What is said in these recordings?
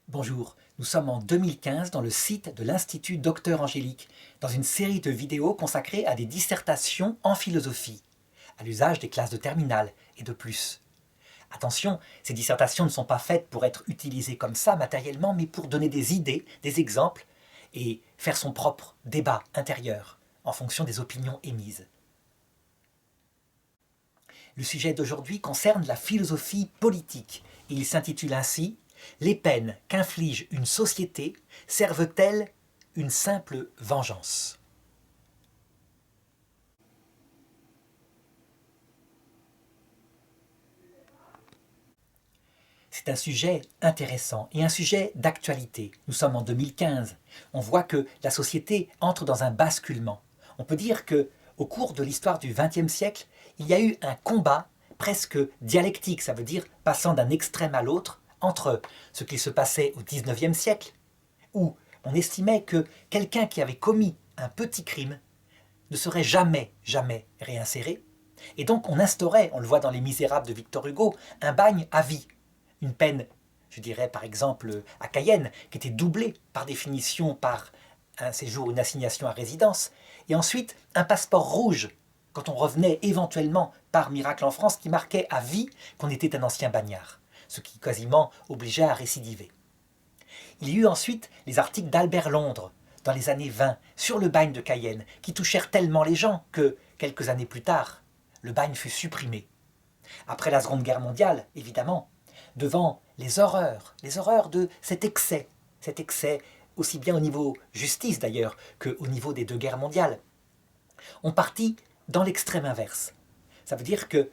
Bonjour, nous sommes en 2015 dans le site de l'Institut Docteur Angélique, dans une série de vidéos consacrées à des dissertations en philosophie, à l'usage des classes de terminale et de plus. Attention, ces dissertations ne sont pas faites pour être utilisées comme ça matériellement, mais pour donner des idées, des exemples, et faire son propre débat intérieur en fonction des opinions émises. Le sujet d'aujourd'hui concerne la philosophie politique, et il s'intitule ainsi « Les peines qu'inflige une société servent-elles une simple vengeance ?» C'est un sujet intéressant et un sujet d'actualité. Nous sommes en 2015. On voit que la société entre dans un basculement. On peut dire que, au cours de l'histoire du XXe siècle, il y a eu un combat presque dialectique, ça veut dire passant d'un extrême à l'autre, entre ce qui se passait au XIXe siècle, où on estimait que quelqu'un qui avait commis un petit crime ne serait jamais réinséré, et donc on instaurait, on le voit dans Les Misérables de Victor Hugo, un bagne à vie, une peine, je dirais par exemple à Cayenne, qui était doublée par définition par un séjour, une assignation à résidence, et ensuite un passeport rouge, quand on revenait éventuellement par miracle en France, qui marquait à vie qu'on était un ancien bagnard, ce qui quasiment obligeait à récidiver. Il y a eu ensuite les articles d'Albert Londres, dans les années 20, sur le bagne de Cayenne, qui touchèrent tellement les gens que, quelques années plus tard, le bagne fut supprimé. Après la Seconde Guerre mondiale, évidemment, devant les horreurs de cet excès aussi bien au niveau justice d'ailleurs qu'au niveau des deux guerres mondiales, on partit dans l'extrême inverse. Ça veut dire que,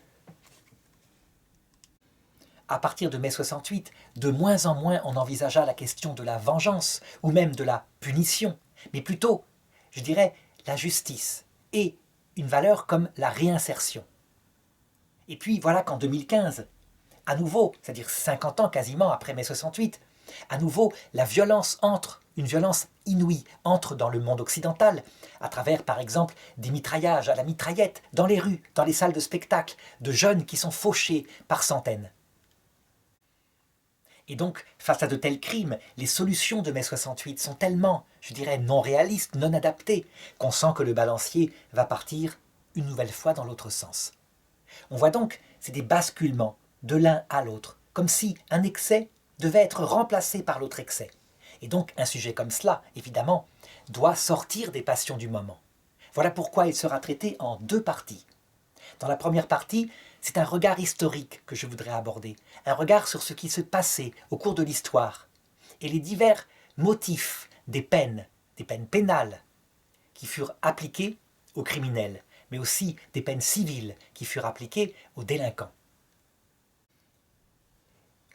à partir de mai 68, de moins en moins on envisagea la question de la vengeance ou même de la punition, mais plutôt, je dirais, la justice et une valeur comme la réinsertion. Et puis voilà qu'en 2015, à nouveau, c'est-à-dire 50 ans quasiment après mai 68, à nouveau la violence entre, une violence inouïe, entre dans le monde occidental, à travers par exemple des mitraillages à la mitraillette, dans les rues, dans les salles de spectacle, de jeunes qui sont fauchés par centaines. Et donc, face à de tels crimes, les solutions de mai 68 sont tellement, je dirais, non réalistes, non adaptées, qu'on sent que le balancier va partir une nouvelle fois dans l'autre sens. On voit donc, c'est des basculements de l'un à l'autre, comme si un excès devait être remplacé par l'autre excès. Et donc, un sujet comme cela, évidemment, doit sortir des passions du moment. Voilà pourquoi il sera traité en deux parties. Dans la première partie, c'est un regard historique que je voudrais aborder, un regard sur ce qui se passait au cours de l'histoire, et les divers motifs des peines pénales, qui furent appliquées aux criminels, mais aussi des peines civiles qui furent appliquées aux délinquants.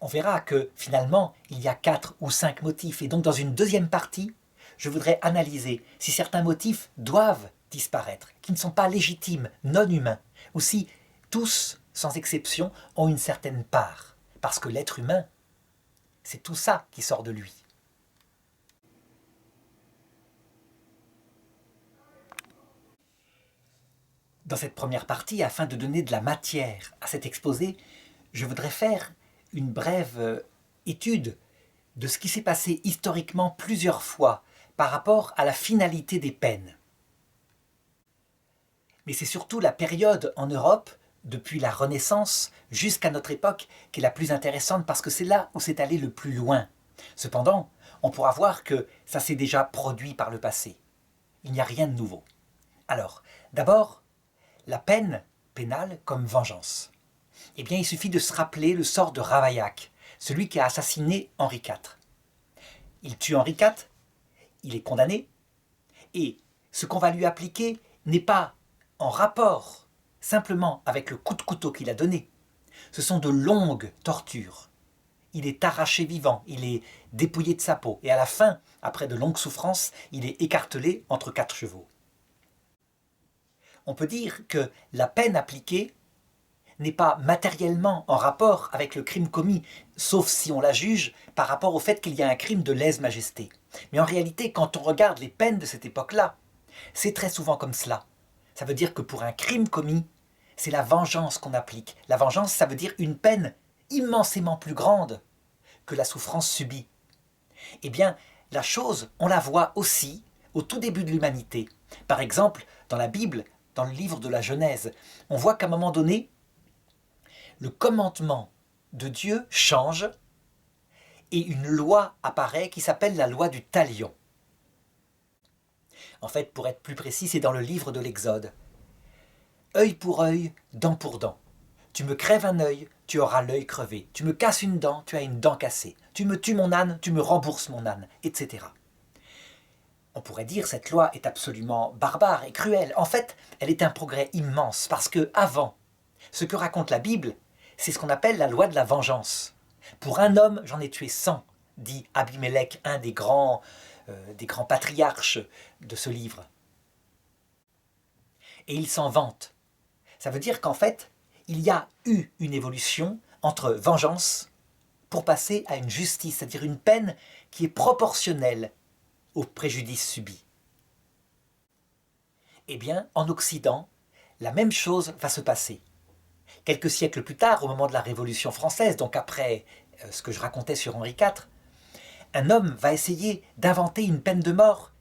On verra que finalement, il y a 4 ou 5 motifs, et donc dans une deuxième partie, je voudrais analyser si certains motifs doivent disparaître, qui ne sont pas légitimes, non humains, ou si tous, sans exception, ont une certaine part, parce que l'être humain, c'est tout ça qui sort de lui. Dans cette première partie, afin de donner de la matière à cet exposé, je voudrais faire une brève étude de ce qui s'est passé historiquement plusieurs fois par rapport à la finalité des peines. Mais c'est surtout la période en Europe, depuis la Renaissance jusqu'à notre époque, qui est la plus intéressante parce que c'est là où c'est allé le plus loin. Cependant, on pourra voir que ça s'est déjà produit par le passé. Il n'y a rien de nouveau. Alors, d'abord, la peine pénale comme vengeance. Eh bien, il suffit de se rappeler le sort de Ravaillac, celui qui a assassiné Henri IV. Il tue Henri IV, il est condamné, et ce qu'on va lui appliquer n'est pas en rapport simplement avec le coup de couteau qu'il a donné. Ce sont de longues tortures. Il est arraché vivant, il est dépouillé de sa peau, et à la fin, après de longues souffrances, il est écartelé entre 4 chevaux. On peut dire que la peine appliquée n'est pas matériellement en rapport avec le crime commis, sauf si on la juge par rapport au fait qu'il y a un crime de lèse-majesté. Mais en réalité, quand on regarde les peines de cette époque-là, c'est très souvent comme cela. Ça veut dire que pour un crime commis, c'est la vengeance qu'on applique. La vengeance, ça veut dire une peine immensément plus grande que la souffrance subie. Eh bien, la chose, on la voit aussi au tout début de l'humanité. Par exemple, dans la Bible, dans le livre de la Genèse, on voit qu'à un moment donné, le commandement de Dieu change et une loi apparaît qui s'appelle la loi du talion. En fait, pour être plus précis, c'est dans le livre de l'Exode. Œil pour œil, dent pour dent. Tu me crèves un œil, tu auras l'œil crevé. Tu me casses une dent, tu as une dent cassée. Tu me tues mon âne, tu me rembourses mon âne, etc. On pourrait dire que cette loi est absolument barbare et cruelle. En fait, elle est un progrès immense parce que avant, ce que raconte la Bible, c'est ce qu'on appelle la loi de la vengeance. Pour un homme, j'en ai tué 100, dit Abimélec, un des grands patriarches de ce livre. Et il s'en vante. Ça veut dire qu'en fait, il y a eu une évolution entre vengeance pour passer à une justice, c'est-à-dire une peine qui est proportionnelle au préjudice subi. Eh bien, en Occident, la même chose va se passer. Quelques siècles plus tard, au moment de la Révolution française, donc après ce que je racontais sur Henri IV, un homme va essayer d'inventer une peine de mort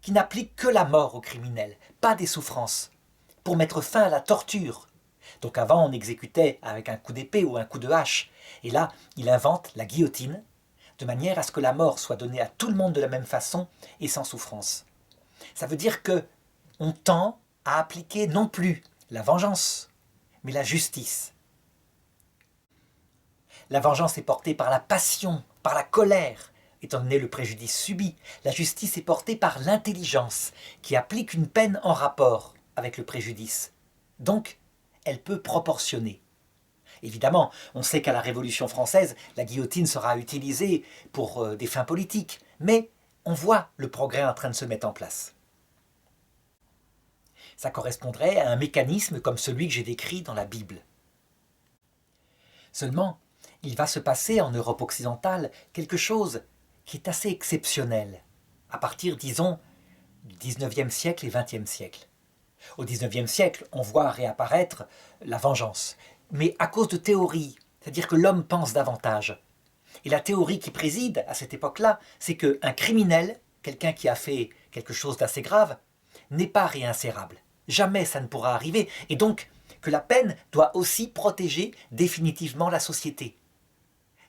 qui n'applique que la mort aux criminels, pas des souffrances, pour mettre fin à la torture. Donc avant, on exécutait avec un coup d'épée ou un coup de hache. Et là, il invente la guillotine, de manière à ce que la mort soit donnée à tout le monde de la même façon et sans souffrance. Ça veut dire que on tend à appliquer non plus la vengeance, mais la justice. La vengeance est portée par la passion, par la colère, étant donné le préjudice subi. La justice est portée par l'intelligence, qui applique une peine en rapport avec le préjudice. Donc, elle peut proportionner. Évidemment, on sait qu'à la Révolution française, la guillotine sera utilisée pour des fins politiques, mais on voit le progrès en train de se mettre en place. Ça correspondrait à un mécanisme comme celui que j'ai décrit dans la Bible. Seulement, il va se passer en Europe occidentale quelque chose qui est assez exceptionnel, à partir, disons, du XIXe siècle et XXe siècle. Au XIXe siècle, on voit réapparaître la vengeance, mais à cause de théories, c'est-à-dire que l'homme pense davantage. Et la théorie qui préside à cette époque-là, c'est qu'un criminel, quelqu'un qui a fait quelque chose d'assez grave, n'est pas réinsérable. Jamais ça ne pourra arriver. Et donc, que la peine doit aussi protéger définitivement la société.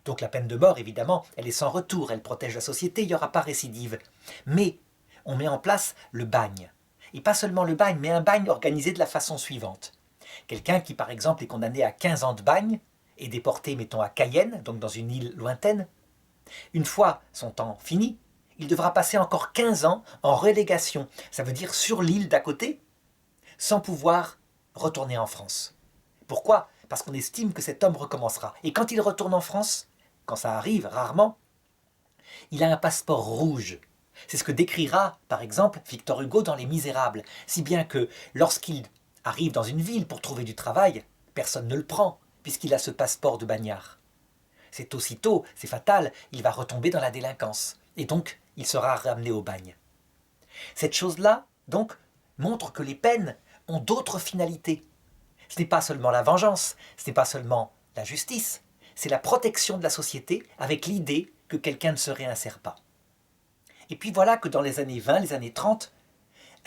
Donc la peine de mort, évidemment, elle est sans retour, elle protège la société, il n'y aura pas récidive. Mais on met en place le bagne. Et pas seulement le bagne, mais un bagne organisé de la façon suivante. Quelqu'un qui, par exemple, est condamné à 15 ans de bagne, est déporté, mettons, à Cayenne, donc dans une île lointaine, une fois son temps fini, il devra passer encore 15 ans en relégation, ça veut dire sur l'île d'à côté, sans pouvoir retourner en France. Pourquoi ? Parce qu'on estime que cet homme recommencera. Et quand il retourne en France, quand ça arrive rarement, il a un passeport rouge. C'est ce que décrira, par exemple, Victor Hugo dans Les Misérables, si bien que lorsqu'il arrive dans une ville pour trouver du travail, personne ne le prend, puisqu'il a ce passeport de bagnard. C'est aussitôt, c'est fatal, il va retomber dans la délinquance, et donc il sera ramené au bagne. Cette chose-là, donc, montre que les peines ont d'autres finalités. Ce n'est pas seulement la vengeance, ce n'est pas seulement la justice, c'est la protection de la société avec l'idée que quelqu'un ne se réinsère pas. Et puis voilà que dans les années 20, les années 30,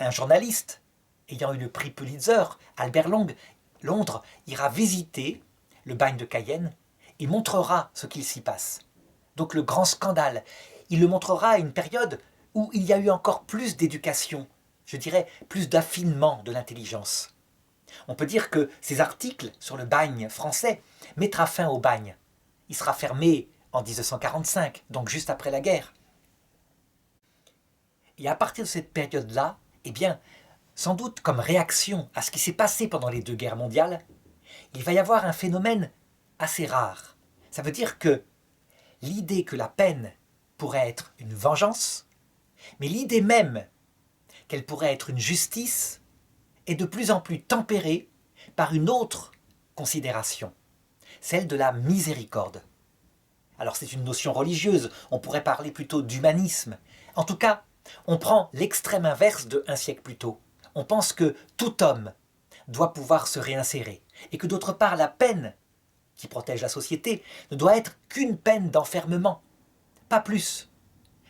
un journaliste ayant eu le prix Pulitzer, Albert Londres, ira visiter le bagne de Cayenne et montrera ce qu'il s'y passe. Donc le grand scandale, il le montrera à une période où il y a eu encore plus d'éducation, je dirais plus d'affinement de l'intelligence. On peut dire que ces articles sur le bagne français mettra fin au bagne. Il sera fermé en 1945, donc juste après la guerre. Et à partir de cette période-là, eh bien, sans doute comme réaction à ce qui s'est passé pendant les 2 guerres mondiales, il va y avoir un phénomène assez rare. Ça veut dire que l'idée que la peine pourrait être une vengeance, mais l'idée même qu'elle pourrait être une justice est de plus en plus tempérée par une autre considération, celle de la miséricorde. Alors c'est une notion religieuse, on pourrait parler plutôt d'humanisme. En tout cas, on prend l'extrême inverse de un siècle plus tôt. On pense que tout homme doit pouvoir se réinsérer et que d'autre part la peine qui protège la société ne doit être qu'une peine d'enfermement, pas plus.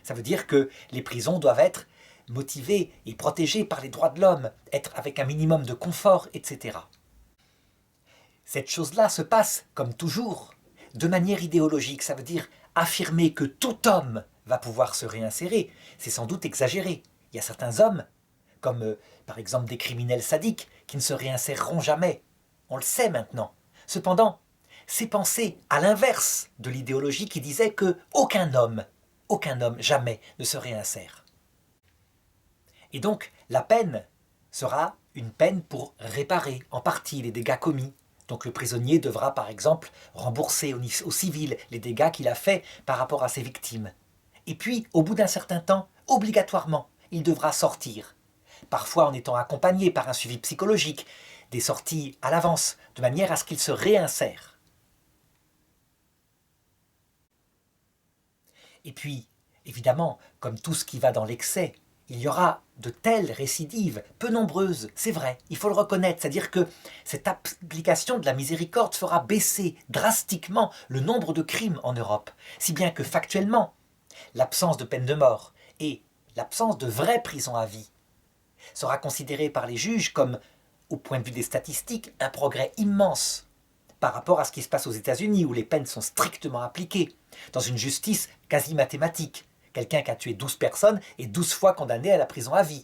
Ça veut dire que les prisons doivent être motivées et protégées par les droits de l'homme, être avec un minimum de confort, etc. Cette chose-là se passe, comme toujours, de manière idéologique. Ça veut dire affirmer que tout homme va pouvoir se réinsérer. C'est sans doute exagéré. Il y a certains hommes, comme par exemple des criminels sadiques, qui ne se réinséreront jamais. On le sait maintenant. Cependant, c'est penser à l'inverse de l'idéologie qui disait que aucun homme jamais ne se réinsère. Et donc, la peine sera une peine pour réparer en partie les dégâts commis. Donc le prisonnier devra par exemple rembourser au civil les dégâts qu'il a faits par rapport à ses victimes. Et puis, au bout d'un certain temps, obligatoirement, il devra sortir. Parfois en étant accompagné par un suivi psychologique, des sorties à l'avance, de manière à ce qu'il se réinsère. Et puis, évidemment, comme tout ce qui va dans l'excès, il y aura de telles récidives, peu nombreuses, c'est vrai, il faut le reconnaître, c'est-à-dire que cette application de la miséricorde fera baisser drastiquement le nombre de crimes en Europe, si bien que factuellement, l'absence de peine de mort et l'absence de vraie prison à vie sera considérée par les juges comme, au point de vue des statistiques, un progrès immense par rapport à ce qui se passe aux États-Unis où les peines sont strictement appliquées, dans une justice quasi mathématique. Quelqu'un qui a tué 12 personnes est 12 fois condamné à la prison à vie.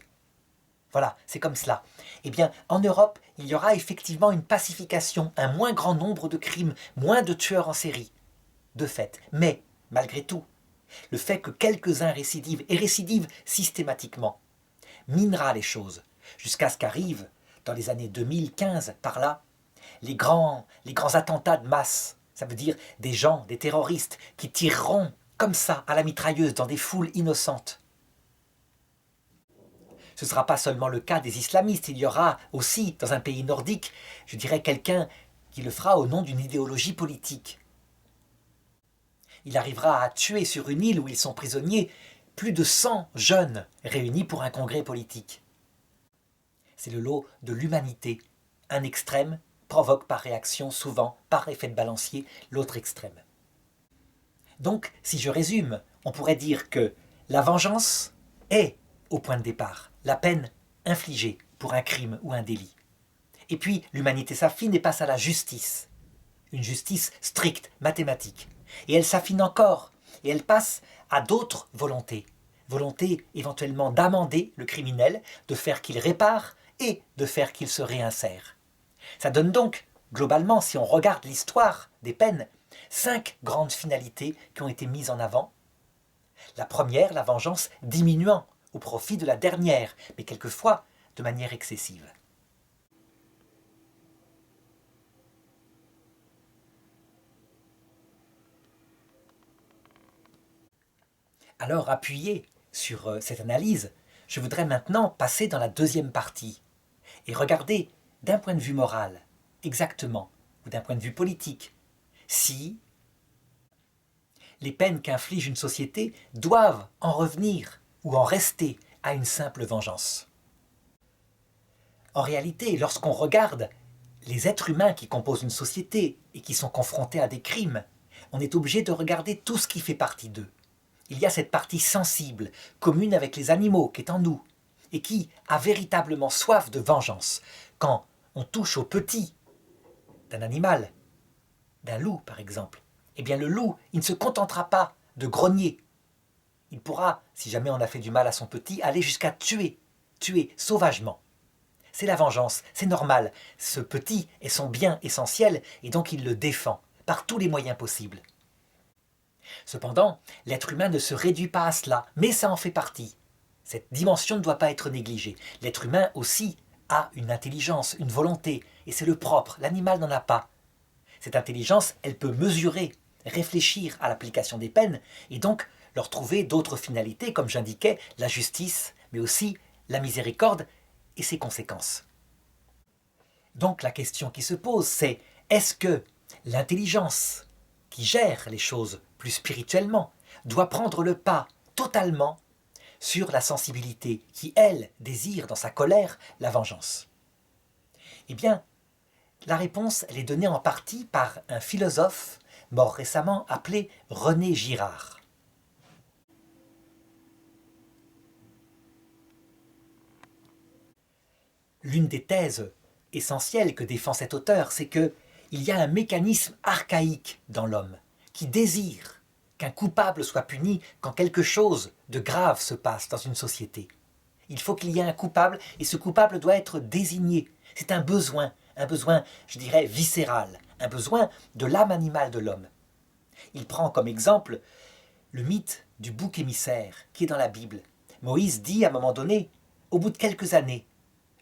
Voilà, c'est comme cela. Eh bien, en Europe, il y aura effectivement une pacification, un moins grand nombre de crimes, moins de tueurs en série, de fait. Mais, malgré tout, le fait que quelques-uns récidivent, et récidivent systématiquement, minera les choses, jusqu'à ce qu'arrivent, dans les années 2015, par là, les grands attentats de masse. Ça veut dire des gens, des terroristes, qui tireront comme ça, à la mitrailleuse, dans des foules innocentes. Ce ne sera pas seulement le cas des islamistes, il y aura aussi, dans un pays nordique, je dirais quelqu'un qui le fera au nom d'une idéologie politique. Il arrivera à tuer sur une île où ils sont prisonniers plus de 100 jeunes réunis pour un congrès politique. C'est le lot de l'humanité. Un extrême provoque par réaction, souvent, par effet de balancier, l'autre extrême. Donc, si je résume, on pourrait dire que la vengeance est, au point de départ, la peine infligée pour un crime ou un délit. Et puis, l'humanité s'affine et passe à la justice. Une justice stricte, mathématique. Et elle s'affine encore, et elle passe à d'autres volontés. Volonté éventuellement d'amender le criminel, de faire qu'il répare et de faire qu'il se réinsère. Ça donne donc, globalement, si on regarde l'histoire des peines, 5 grandes finalités qui ont été mises en avant. La première, la vengeance, diminuant au profit de la dernière, mais quelquefois de manière excessive. Alors, appuyé sur cette analyse, je voudrais maintenant passer dans la deuxième partie et regarder d'un point de vue moral, exactement, ou d'un point de vue politique, si les peines qu'inflige une société doivent en revenir ou en rester à une simple vengeance. En réalité, lorsqu'on regarde les êtres humains qui composent une société et qui sont confrontés à des crimes, on est obligé de regarder tout ce qui fait partie d'eux. Il y a cette partie sensible, commune avec les animaux, qui est en nous, et qui a véritablement soif de vengeance. Quand on touche au petit d'un animal, d'un loup par exemple, eh bien le loup, il ne se contentera pas de grogner. Il pourra, si jamais on a fait du mal à son petit, aller jusqu'à tuer sauvagement. C'est la vengeance, c'est normal. Ce petit est son bien essentiel et donc il le défend par tous les moyens possibles. Cependant, l'être humain ne se réduit pas à cela, mais ça en fait partie. Cette dimension ne doit pas être négligée. L'être humain aussi a une intelligence, une volonté, et c'est le propre, l'animal n'en a pas. Cette intelligence, elle peut mesurer, réfléchir à l'application des peines, et donc leur trouver d'autres finalités, comme j'indiquais, la justice, mais aussi la miséricorde et ses conséquences. Donc la question qui se pose, c'est est-ce que l'intelligence qui gère les choses plus spirituellement doit prendre le pas totalement sur la sensibilité qui, elle, désire dans sa colère la vengeance? Eh bien, la réponse, elle est donnée en partie par un philosophe mort récemment appelé René Girard. L'une des thèses essentielles que défend cet auteur, c'est qu'il y a un mécanisme archaïque dans l'homme qui désire qu'un coupable soit puni quand quelque chose de grave se passe dans une société. Il faut qu'il y ait un coupable et ce coupable doit être désigné. C'est un besoin, je dirais, viscéral, un besoin de l'âme animale de l'homme. Il prend comme exemple le mythe du bouc émissaire qui est dans la Bible. Moïse dit à un moment donné, au bout de quelques années,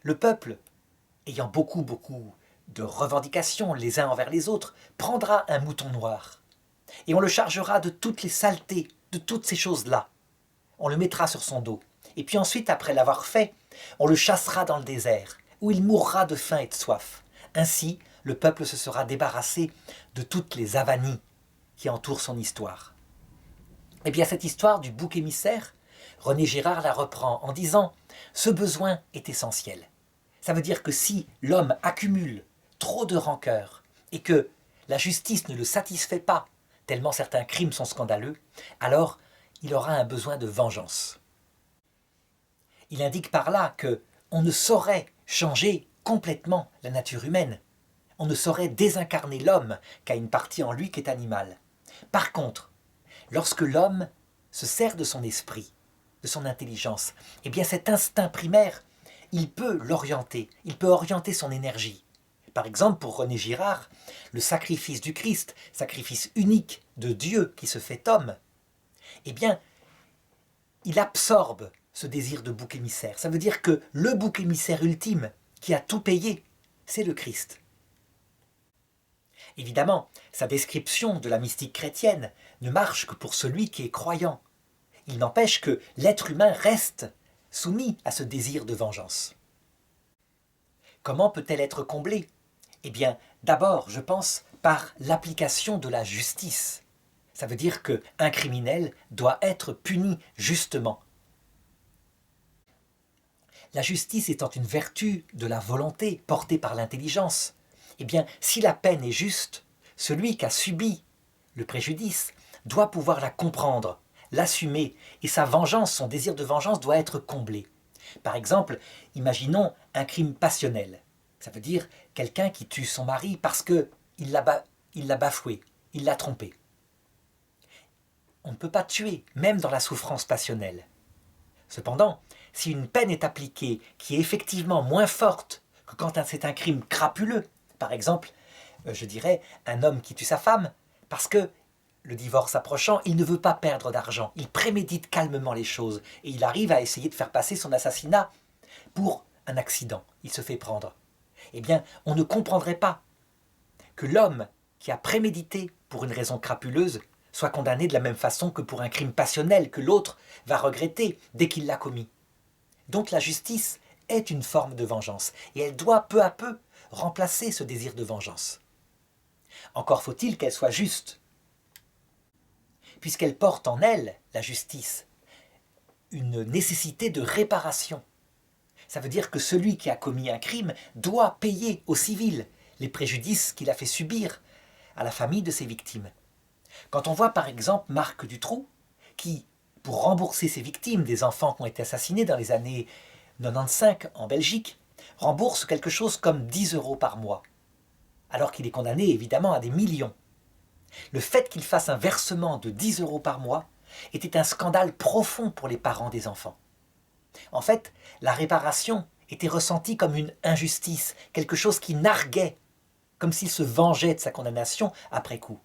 le peuple, ayant beaucoup de revendications les uns envers les autres, prendra un mouton noir et on le chargera de toutes les saletés, de toutes ces choses-là. On le mettra sur son dos. Et puis ensuite, après l'avoir fait, on le chassera dans le désert, où il mourra de faim et de soif. Ainsi, le peuple se sera débarrassé de toutes les avanies qui entourent son histoire. Eh bien, cette histoire du bouc émissaire, René Girard la reprend en disant « Ce besoin est essentiel ». Ça veut dire que si l'homme accumule trop de rancœur et que la justice ne le satisfait pas, tellement certains crimes sont scandaleux, alors il aura un besoin de vengeance. Il indique par là qu'on ne saurait changer complètement la nature humaine. On ne saurait désincarner l'homme qui a une partie en lui qui est animale. Par contre, lorsque l'homme se sert de son esprit, de son intelligence, eh bien cet instinct primaire, il peut l'orienter, il peut orienter son énergie. Par exemple, pour René Girard, le sacrifice du Christ, sacrifice unique de Dieu qui se fait homme, eh bien, il absorbe ce désir de bouc émissaire. Ça veut dire que le bouc émissaire ultime, qui a tout payé, c'est le Christ. Évidemment, sa description de la mystique chrétienne ne marche que pour celui qui est croyant. Il n'empêche que l'être humain reste soumis à ce désir de vengeance. Comment peut-elle être comblée ? Eh bien, d'abord, je pense, par l'application de la justice. Ça veut dire qu'un criminel doit être puni justement. La justice étant une vertu de la volonté portée par l'intelligence, eh bien, si la peine est juste, celui qui a subi le préjudice doit pouvoir la comprendre, l'assumer, et sa vengeance, son désir de vengeance doit être comblé. Par exemple, imaginons un crime passionnel. Ça veut dire quelqu'un qui tue son mari parce qu'il l'a bafoué, il l'a trompé. On ne peut pas tuer, même dans la souffrance passionnelle. Cependant, si une peine est appliquée qui est effectivement moins forte que quand c'est un crime crapuleux, par exemple, je dirais un homme qui tue sa femme, parce que le divorce approchant, il ne veut pas perdre d'argent, il prémédite calmement les choses et il arrive à essayer de faire passer son assassinat pour un accident, il se fait prendre. Eh bien, on ne comprendrait pas que l'homme qui a prémédité pour une raison crapuleuse soit condamné de la même façon que pour un crime passionnel que l'autre va regretter dès qu'il l'a commis. Donc la justice est une forme de vengeance et elle doit peu à peu remplacer ce désir de vengeance. Encore faut-il qu'elle soit juste, puisqu'elle porte en elle, la justice, une nécessité de réparation. Ça veut dire que celui qui a commis un crime doit payer au civil les préjudices qu'il a fait subir à la famille de ses victimes. Quand on voit par exemple Marc Dutroux, qui, pour rembourser ses victimes, des enfants qui ont été assassinés dans les années 95 en Belgique, rembourse quelque chose comme 10 € par mois, alors qu'il est condamné évidemment à des millions. Le fait qu'il fasse un versement de 10 € par mois était un scandale profond pour les parents des enfants. En fait, la réparation était ressentie comme une injustice, quelque chose qui narguait, comme s'il se vengeait de sa condamnation après coup.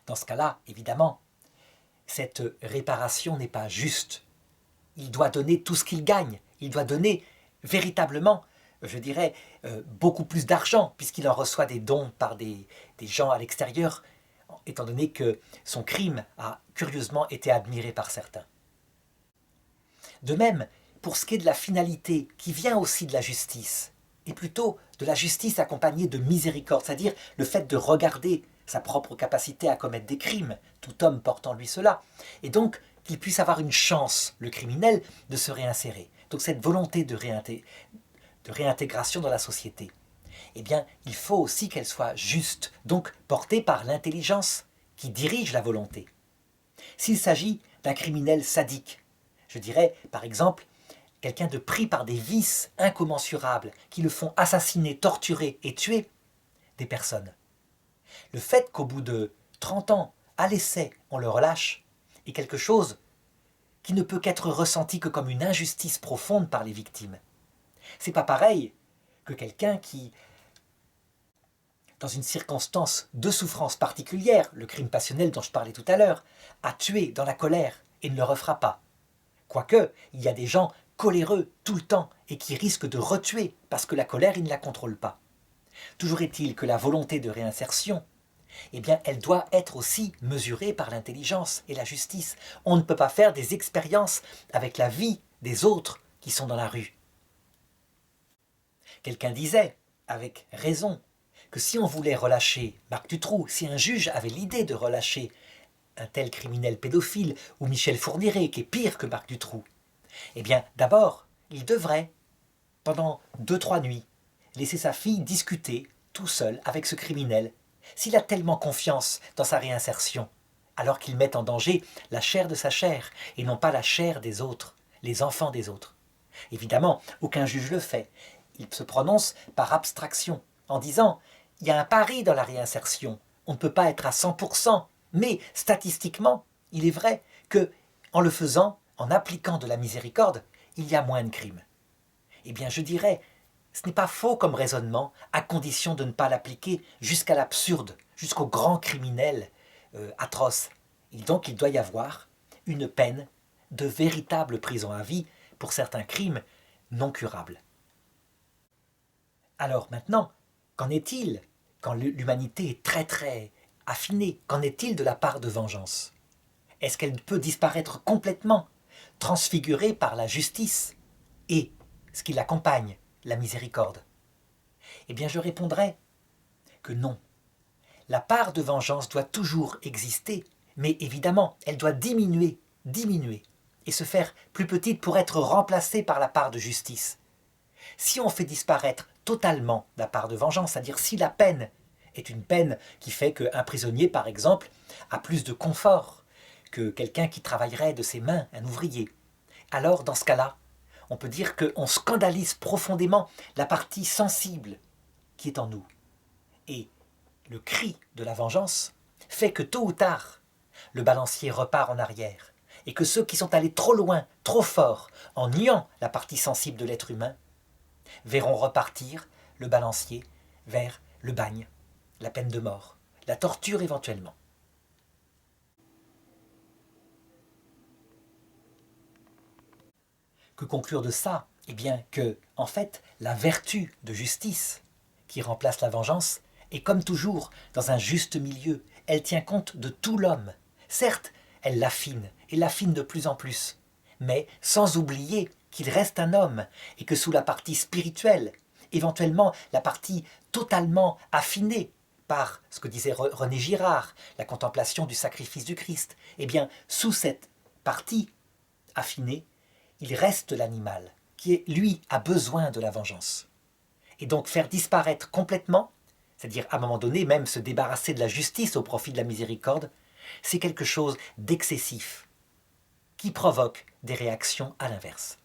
Dans ce cas-là, évidemment, cette réparation n'est pas juste. Il doit donner tout ce qu'il gagne, il doit donner véritablement, je dirais, beaucoup plus d'argent, puisqu'il en reçoit des dons par des gens à l'extérieur, étant donné que son crime a curieusement été admiré par certains. De même, pour ce qui est de la finalité, qui vient aussi de la justice, et plutôt de la justice accompagnée de miséricorde, c'est-à-dire le fait de regarder sa propre capacité à commettre des crimes, tout homme porte en lui cela, et donc qu'il puisse avoir une chance, le criminel, de se réinsérer. Donc cette volonté de réintégration dans la société, eh bien, il faut aussi qu'elle soit juste, donc portée par l'intelligence qui dirige la volonté. S'il s'agit d'un criminel sadique, je dirais, par exemple, quelqu'un de pris par des vices incommensurables qui le font assassiner, torturer et tuer des personnes. Le fait qu'au bout de 30 ans, à l'essai, on le relâche, est quelque chose qui ne peut qu'être ressenti que comme une injustice profonde par les victimes. C'est pas pareil que quelqu'un qui, dans une circonstance de souffrance particulière, le crime passionnel dont je parlais tout à l'heure, a tué dans la colère et ne le refera pas. Quoique, il y a des gens coléreux tout le temps et qui risquent de retuer parce que la colère, ils ne la contrôlent pas. Toujours est-il que la volonté de réinsertion, eh bien, elle doit être aussi mesurée par l'intelligence et la justice. On ne peut pas faire des expériences avec la vie des autres qui sont dans la rue. Quelqu'un disait, avec raison, que si on voulait relâcher Marc Dutroux, si un juge avait l'idée de relâcher un tel criminel pédophile ou Michel Fourniret, qui est pire que Marc Dutroux, eh bien, d'abord, il devrait, pendant 2-3 nuits, laisser sa fille discuter tout seul avec ce criminel. S'il a tellement confiance dans sa réinsertion, alors qu'il met en danger la chair de sa chair et non pas la chair des autres, les enfants des autres. Évidemment, aucun juge le fait. Il se prononce par abstraction, en disant « il y a un pari dans la réinsertion, on ne peut pas être à 100%, mais statistiquement, il est vrai que en le faisant, en appliquant de la miséricorde, il y a moins de crimes. » Eh bien, je dirais, ce n'est pas faux comme raisonnement, à condition de ne pas l'appliquer jusqu'à l'absurde, jusqu'au grand criminel atroce. Et donc, il doit y avoir une peine de véritable prison à vie pour certains crimes non curables. Alors maintenant, qu'en est-il quand l'humanité est très très affinée? Qu'en est-il de la part de vengeance? Est-ce qu'elle peut disparaître complètement, transfigurée par la justice et ce qui l'accompagne, la miséricorde? Eh bien, je répondrai que non. La part de vengeance doit toujours exister, mais évidemment, elle doit diminuer, et se faire plus petite pour être remplacée par la part de justice. Si on fait disparaître totalement la part de vengeance, c'est-à-dire si la peine est une peine qui fait qu'un prisonnier, par exemple, a plus de confort que quelqu'un qui travaillerait de ses mains, un ouvrier, alors dans ce cas-là, on peut dire qu'on scandalise profondément la partie sensible qui est en nous. Et le cri de la vengeance fait que tôt ou tard, le balancier repart en arrière et que ceux qui sont allés trop loin, trop fort, en niant la partie sensible de l'être humain, verront repartir le balancier vers le bagne, la peine de mort, la torture éventuellement. Que conclure de ça? Eh bien que, en fait, la vertu de justice qui remplace la vengeance est comme toujours dans un juste milieu. Elle tient compte de tout l'homme. Certes, elle l'affine, et l'affine de plus en plus, mais sans oublier qu'il reste un homme et que sous la partie spirituelle, éventuellement la partie totalement affinée par ce que disait René Girard, la contemplation du sacrifice du Christ, eh bien, sous cette partie affinée, il reste l'animal, qui, lui, a besoin de la vengeance. Et donc faire disparaître complètement, c'est-à-dire à un moment donné même se débarrasser de la justice au profit de la miséricorde, c'est quelque chose d'excessif, qui provoque des réactions à l'inverse.